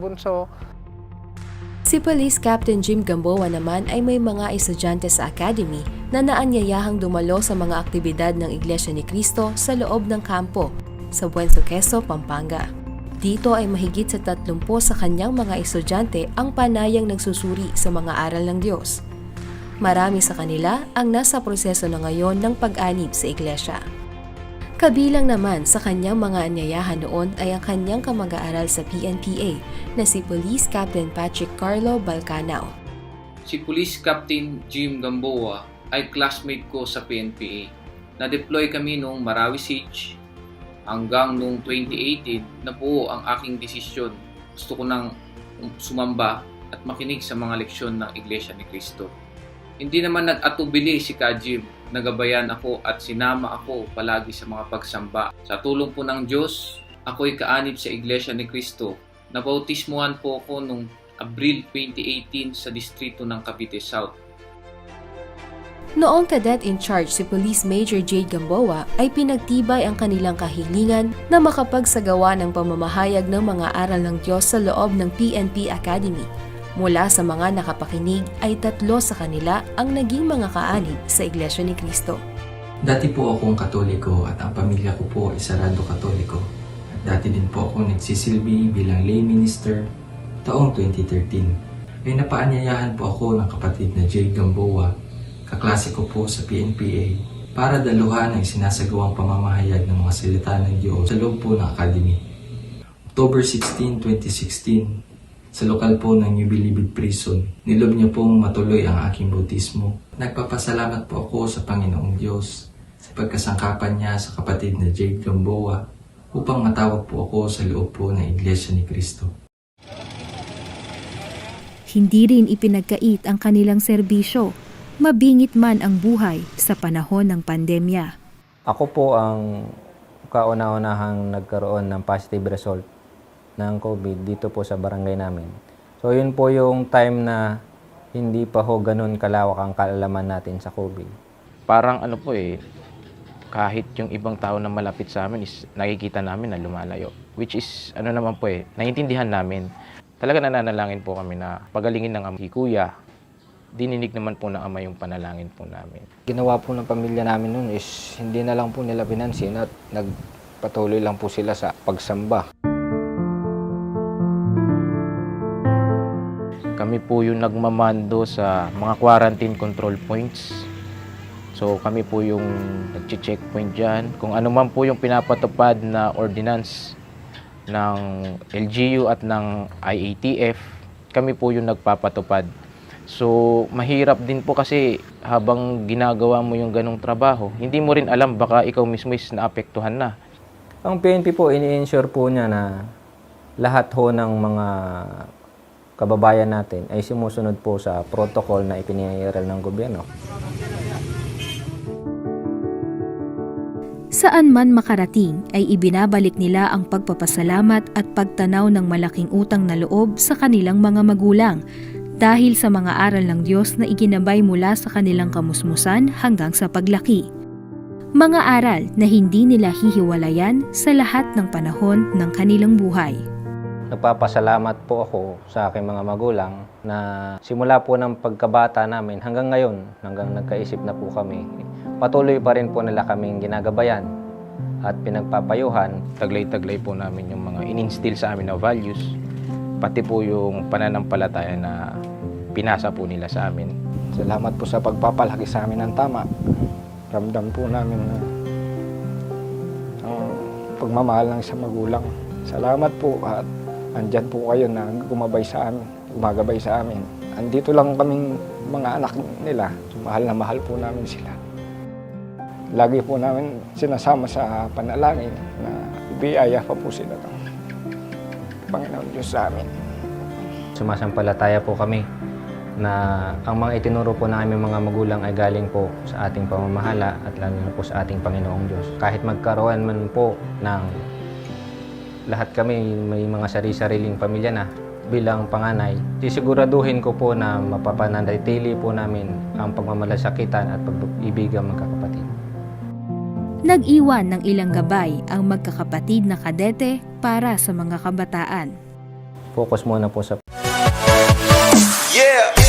bunso. Si Police Captain Jim Gamboa naman ay may mga estudyante sa academy na naanyayahang dumalo sa mga aktibidad ng Iglesia ni Cristo sa loob ng kampo sa Buensuqueso, Pampanga. Dito ay mahigit sa 30 sa kanyang mga estudyante ang panayang nagsusuri sa mga aral ng Diyos. Marami sa kanila ang nasa proseso na ngayon ng pag-anib sa iglesia. Kabilang naman sa kanyang mga anyayahan noon ay ang kanyang kamag-aaral sa PNPA na si Police Captain Patrick Carlo Balcanao. Si Police Captain Jim Gamboa ay classmate ko sa PNPA. Na-deploy kami noong Marawi Siege hanggang noong 2018 na po ang aking desisyon. Gusto ko nang sumamba at makinig sa mga leksyon ng Iglesia ni Cristo. Hindi naman nag-atubili si Ka Jim. Nagabayan ako at sinama ako palagi sa mga pagsamba. Sa tulong po ng Diyos, ako'y kaanib sa Iglesia ni Cristo. Nabautismuhan po ako noong Abril 2018 sa distrito ng Cavite South. Noong cadet in charge si Police Major Jade Gamboa ay pinagtibay ang kanilang kahilingan na makapagsagawa ng pamamahayag ng mga aral ng Diyos sa loob ng PNP Academy. Mula sa mga nakapakinig ay 3 sa kanila ang naging mga kaanib sa Iglesia ni Cristo. Dati po akong Katoliko at ang pamilya ko po ay sarado Katoliko. At dati din po ako nagsisilbi bilang lay minister taong 2013. Ay napaanyayahan po ako ng kapatid na Jade Gamboa, kaklase ko po sa PNPA, para daluhan ang sinasagawang pamamahayag ng mga salita ng Diyos sa loob po ng Academy. October 16, 2016, sa lokal po ng New Bilibid Prison, nilob niya pong matuloy ang aking bautismo. Nagpapasalamat po ako sa Panginoong Diyos sa pagkasangkapan niya sa kapatid na Jade Gamboa upang matawag po ako sa loob po ng Iglesia ni Cristo. Hindi rin ipinagkait ang kanilang serbisyo, mabingit man ang buhay sa panahon ng pandemya. Ako po ang kauna-unahang nagkaroon ng positive result ng COVID dito po sa barangay namin. So yun po yung time na hindi pa ho ganun kalawak ang kaalaman natin sa COVID. Parang kahit yung ibang tao na malapit sa amin is nakikita namin na lumalayo. Which is naman po naiintindihan namin. Talaga nananalangin po kami na pagalingin ng si Kuya. Dininig naman po ng Ama yung panalangin po namin. Ginawa po ng pamilya namin noon is hindi na lang po nila pinansin at nagpatuloy lang po sila sa pagsamba. Kami po yung nagmamando sa mga quarantine control points. So kami po yung nag-checkpoint dyan. Kung ano man po yung pinapatupad na ordinance ng LGU at ng IATF, kami po yung nagpapatupad. So mahirap din po kasi habang ginagawa mo yung ganong trabaho, hindi mo rin alam baka ikaw mismo is naapektuhan na. Ang PNP po, ini-ensure po niya na lahat ho ng mga kababayan natin ay sumusunod po sa protocol na ipinihiral ng gobyerno. Saan man makarating ay ibinabalik nila ang pagpapasalamat at pagtanaw ng malaking utang na loob sa kanilang mga magulang dahil sa mga aral ng Diyos na iginabay mula sa kanilang kamusmusan hanggang sa paglaki. Mga aral na hindi nila hihiwalayan sa lahat ng panahon ng kanilang buhay. Nagpapasalamat po ako sa aking mga magulang na simula po ng pagkabata namin hanggang ngayon, hanggang nagkaisip na po kami, patuloy pa rin po nila kaming ginagabayan at pinagpapayuhan. Taglay-taglay po namin yung mga in-instill sa amin na values, pati po yung pananampalataya na pinasa po nila sa amin. Salamat po sa pagpapalaki sa amin ng tama. Ramdam po namin na ang pagmamahal ng isang magulang. Salamat po at andyan po kayo na gumagabay sa amin. Andito lang kaming mga anak nila. Mahal na mahal po namin sila. Lagi po namin sinasama sa panalangin na ibiyaya pa po sila ng Panginoon Diyos sa amin. Sumasampalataya po kami na ang mga itinuro po ng aming mga magulang ay galing po sa ating pamamahala at lalo na po sa ating Panginoong Diyos. Kahit magkaroon man po ng lahat kami may mga sari-sariling pamilya na bilang panganay, sisiguraduhin ko po na mapapanatili po namin ang pagmamalasakitan at pag-ibigang magkakapatid. Nag-iwan ng ilang gabay ang magkakapatid na kadete para sa mga kabataan. focus muna po sa Yeah!